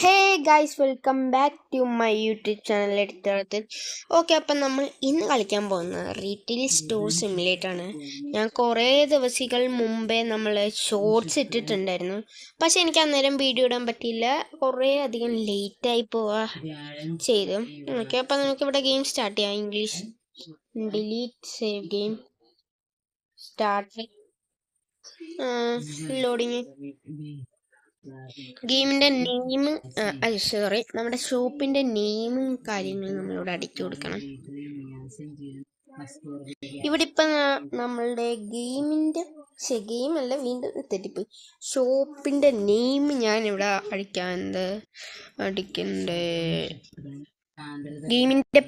Hey guys, welcome back to my YouTube channel എടുത്തത്. Okay, അപ്പം നമ്മൾ ഇന്ന് കളിക്കാൻ പോകുന്നത് റീറ്റെയിൽ സ്റ്റോർ സിമുലേറ്റർ ആണ്. ഞാൻ കുറേ ദിവസങ്ങൾ മുമ്പേ നമ്മൾ ഷോർട്സ് ഇട്ടിട്ടുണ്ടായിരുന്നു, പക്ഷെ എനിക്ക് അന്നേരം വീഡിയോ ഇടാൻ പറ്റിയില്ല. കുറേ അധികം ലേറ്റായി പോവുക ചെയ്തു. ഓക്കെ, അപ്പം നമുക്ക് ഇവിടെ ഗെയിം സ്റ്റാർട്ട് ചെയ്യാം. English delete save game start loading. ഗെയിമിൻ്റെ നെയിം സോറി, നമ്മുടെ ഷോപ്പിൻ്റെ നെയിമും കാര്യങ്ങളും നമ്മളിവിടെ അടിച്ചു കൊടുക്കണം. ഇവിടെ ഇപ്പം നമ്മളുടെ ഗെയിമല്ല, വീണ്ടും തെറ്റിപ്പോയി. ഷോപ്പിൻ്റെ നെയിം ഞാനിവിടെ അടിക്കണ്ടേ. ഗെയിമിൻ്റെ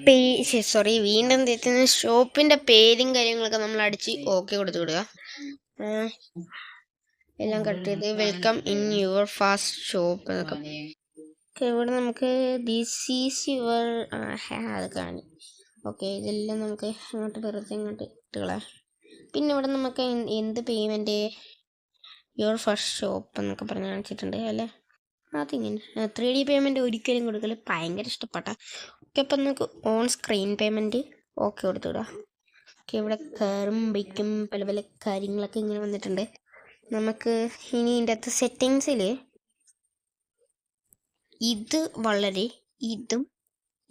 വീണ്ടും തെറ്റുന്ന. ഷോപ്പിൻ്റെ പേരും കാര്യങ്ങളൊക്കെ നമ്മൾ അടിച്ച് ഓക്കെ കൊടുത്തു വിടുക. എല്ലാം കട്ട് ചെയ്ത് welcome in your fast shop എന്നൊക്കെ. ഇവിടെ നമുക്ക് ദിസ് ഈസ് യുവർ അത് കാണി. ഓക്കെ, ഇതെല്ലാം നമുക്ക് അങ്ങോട്ട് വെറുതെ ഇങ്ങോട്ട് ഇട്ടുകളാം. പിന്നെ ഇവിടെ നമുക്ക് എന്ത് പേയ്മെൻറ്റ്, യുവർ ഫസ്റ്റ് ഷോപ്പ് എന്നൊക്കെ പറഞ്ഞ് കാണിച്ചിട്ടുണ്ട് അല്ലേ. അതിങ്ങനെ 3D പേയ്മെൻറ്റ് ഒരിക്കലും കൊടുക്കല് ഭയങ്കര ഇഷ്ടപ്പെട്ട. ഓക്കെ, അപ്പം നമുക്ക് ഓൺ സ്ക്രീൻ പേയ്മെൻറ്റ് ഓക്കെ കൊടുത്തുവിടാം. ഓക്കെ, ഇവിടെ കയറുമ്പോഴേക്കും പല പല കാര്യങ്ങളൊക്കെ ഇങ്ങനെ വന്നിട്ടുണ്ട്. നമുക്ക് ഇനി ഇതിൻ്റെ അകത്ത് സെറ്റിങ്സിൽ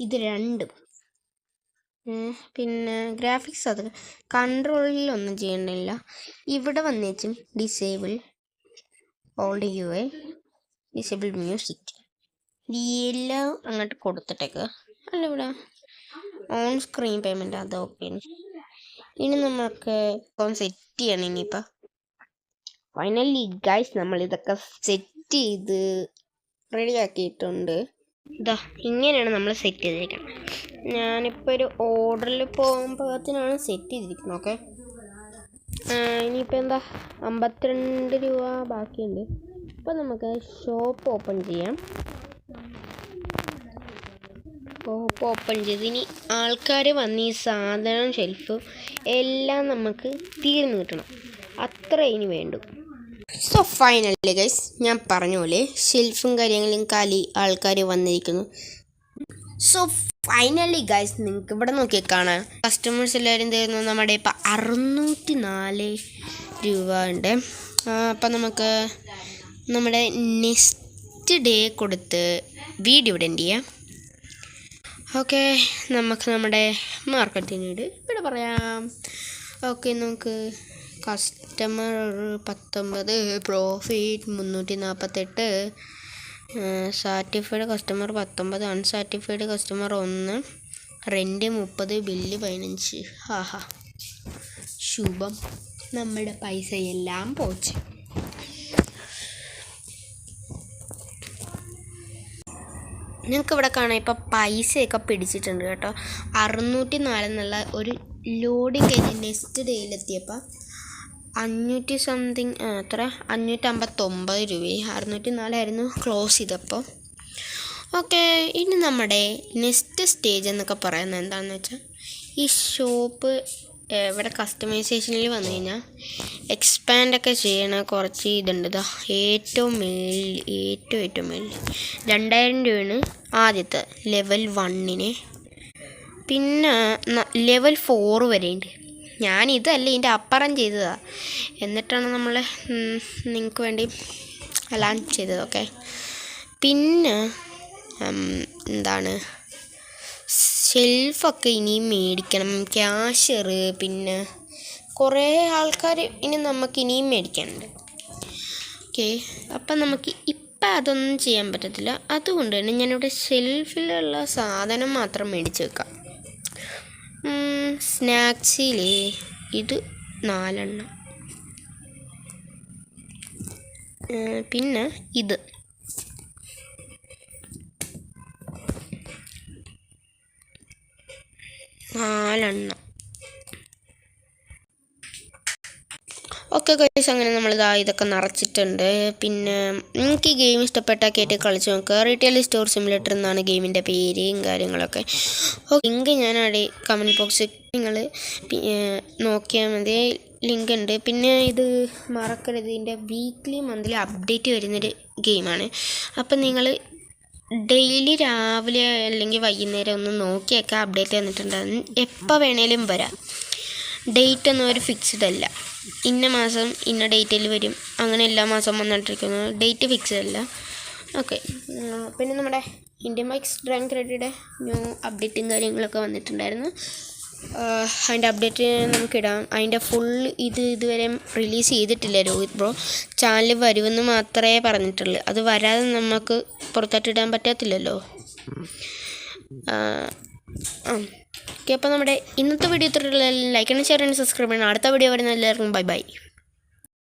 ഇത് രണ്ടും പിന്നെ ഗ്രാഫിക്സ് അത് കൺട്രോളിലൊന്നും ചെയ്യണ്ടില്ല. ഇവിടെ വന്നേച്ചും disable old U I, disable music, എല്ലാം അങ്ങോട്ട് കൊടുത്തിട്ടേക്ക് അല്ല. ഇവിടെ ഓൺ സ്ക്രീൻ പേയ്മെൻറ്റ് അത് ഓക്കെ. ഇനി നമുക്ക് സെറ്റ് ചെയ്യണം. ഇനിയിപ്പോൾ ഫൈനലി ഗൈസ്, നമ്മൾ ഇതൊക്കെ സെറ്റ് ചെയ്ത് റെഡിയാക്കിയിട്ടുണ്ട്. ഇതാ ഇങ്ങനെയാണ് നമ്മൾ സെറ്റ് ചെയ്തിരിക്കുന്നത്. ഞാനിപ്പോൾ ഒരു ഓർഡറിൽ പോകുമ്പോഴത്തിനാണ് സെറ്റ് ചെയ്തിരിക്കുന്നത്. ഓക്കെ, ഇനിയിപ്പോൾ എന്താ 52 രൂപ ബാക്കിയുണ്ട്. അപ്പോൾ നമുക്ക് ഷോപ്പ് ഓപ്പൺ ചെയ്യാം. ഷോപ്പ് ഓപ്പൺ ചെയ്ത് ഇനി ആൾക്കാർ വന്ന് ഈ സാധനം ഷെൽഫ് എല്ലാം നമുക്ക് തീർന്നു കിട്ടണം. അത്ര ഇനി വേണ്ടു. സോ ഫൈനലി ഗൈസ്, ഞാൻ പറഞ്ഞ പോലെ ഷെൽഫും കാര്യങ്ങളും കാലി ആൾക്കാർ വന്നിരിക്കുന്നു. സോ ഫൈനലി ഗൈസ്, നിങ്ങൾക്ക് ഇവിടെ നോക്കിയാൽ കാണാം കസ്റ്റമേഴ്സ് എല്ലാവരും തരുന്നു. നമ്മുടെ ഇപ്പം 604 രൂപ ഉണ്ട്. അപ്പം നമുക്ക് നമ്മുടെ നെക്സ്റ്റ് ഡേ കൊടുത്ത് വീഡിയോ ഇവിടെ എൻഡ് ചെയ്യാം. ഓക്കെ, നമുക്ക് നമ്മുടെ മാർക്കറ്റിനോട് ഇവിടെ പറയാം. ഓക്കെ, നമുക്ക് customer 19, profit 348, satisfied customer 19, unsatisfied customer 1, rent 30, bill 15. ആഹാ, ശുഭം, നമ്മുടെ പൈസ എല്ലാം പോച്ച്. നിങ്ങൾക്ക് ഇവിടെ കാണാം ഇപ്പം പൈസയൊക്കെ പിടിച്ചിട്ടുണ്ട് കേട്ടോ. 604 എന്നുള്ള ഒരു ലോഡിങ് കഴിഞ്ഞ് നെക്സ്റ്റ് ഡേയിലെത്തിയപ്പോൾ 500 സംതിങ്, എത്ര 559 രൂപയും 604 ആയിരുന്നു ക്ലോസ് ചെയ്തപ്പോൾ. ഓക്കെ, ഇനി നമ്മുടെ നെക്സ്റ്റ് സ്റ്റേജ് എന്നൊക്കെ പറയുന്നത് എന്താണെന്ന് വെച്ചാൽ, ഈ ഷോപ്പ് ഇവിടെ കസ്റ്റമൈസേഷനിൽ വന്നു കഴിഞ്ഞാൽ എക്സ്പാൻഡൊക്കെ ചെയ്യണ കുറച്ച് ഇതുണ്ട്. ഇതാ ഏറ്റവും മേളിൽ 2000 രൂപയാണ് ആദ്യത്തെ ലെവൽ 1-ന്. പിന്നെ ലെവൽ 4 വരെയുണ്ട്. ഞാനിതല്ല, ഇതിൻ്റെ അപ്പുറം ചെയ്തതാണ്. എന്നിട്ടാണ് നമ്മൾ നിങ്ങൾക്ക് വേണ്ടി എല്ലാം ചെയ്തത്. ഓക്കെ, പിന്നെ എന്താണ്, ഷെൽഫൊക്കെ ഇനിയും മേടിക്കണം, ക്യാഷർ, പിന്നെ കുറേ ആൾക്കാർ ഇനി നമുക്ക് ഇനിയും മേടിക്കാനുണ്ട്. ഓക്കെ, അപ്പം നമുക്ക് ഇപ്പം അതൊന്നും ചെയ്യാൻ പറ്റത്തില്ല. അതുകൊണ്ട് തന്നെ ഞാനിവിടെ ഷെൽഫിലുള്ള സാധനം മാത്രം മേടിച്ച് വെക്കാം. സ്നാക്സിൽ ഇത് 4 എണ്ണം, പിന്നെ ഇത് 4 എണ്ണം. ഓക്കെ ഗൈസ്, അങ്ങനെ നമ്മളിതാ ഇതൊക്കെ നിറച്ചിട്ടുണ്ട്. പിന്നെ നിങ്ങൾക്ക് ഈ ഗെയിം ഇഷ്ടപ്പെട്ടാൽ കേട്ട് കളിച്ച് നോക്കുക. റീറ്റെയിൽ സ്റ്റോർ സിമുലേറ്റർ എന്നാണ് ഗെയിമിൻ്റെ പേരും കാര്യങ്ങളൊക്കെ. ലിങ്ക് ഞാൻ അവിടെ കമൻറ്റ് ബോക്സിൽ നിങ്ങൾ നോക്കിയാൽ മതി, ലിങ്ക് ഉണ്ട്. പിന്നെ ഇത് മറക്കരുത്, ഇതിൻ്റെ വീക്ക്ലി മന്ത്ലി അപ്ഡേറ്റ് വരുന്നൊരു ഗെയിമാണ്. അപ്പം നിങ്ങൾ ഡെയിലി രാവിലെ അല്ലെങ്കിൽ വൈകുന്നേരം ഒന്ന് നോക്കിയൊക്കെ അപ്ഡേറ്റ് വന്നിട്ടുണ്ടാകും. എപ്പോൾ വേണേലും വരാം. ഡേറ്റ് ഒന്നും ഒരു ഫിക്സ്ഡ് അല്ല. ഇന്ന മാസം ഇന്ന ഡേറ്റിൽ വരും, അങ്ങനെ എല്ലാ മാസവും വന്നിട്ടിരിക്കുന്നു. ഡേറ്റ് ഫിക്സ്ഡ് അല്ല. ഓക്കെ. പിന്നെ നമ്മുടെ Indian bikes driving credit new അപ്ഡേറ്റും കാര്യങ്ങളൊക്കെ വന്നിട്ടുണ്ടായിരുന്നു. അതിൻ്റെ അപ്ഡേറ്റ് നമുക്കിടാം. അതിൻ്റെ ഫുൾ ഇതുവരെ റിലീസ് ചെയ്തിട്ടില്ല രോഹിത് ബ്രോ. ചാനൽ വരുമെന്ന് മാത്രമേ പറഞ്ഞിട്ടുള്ളൂ. അത് വരാതെ നമുക്ക് പുറത്തോട്ടിടാൻ പറ്റത്തില്ലല്ലോ. ഓക്കെ, അപ്പോൾ നമ്മുടെ ഇന്നത്തെ വീഡിയോ ഇത്രയുള്ള. ലൈക്ക് ചെയ്യണം, ഷെയർ ചെയ്യണം, സബ്സ്ക്രൈബ് ചെയ്യണം. അടുത്ത വീഡിയോ വരുന്ന എല്ലാവർക്കും ബൈ ബൈ.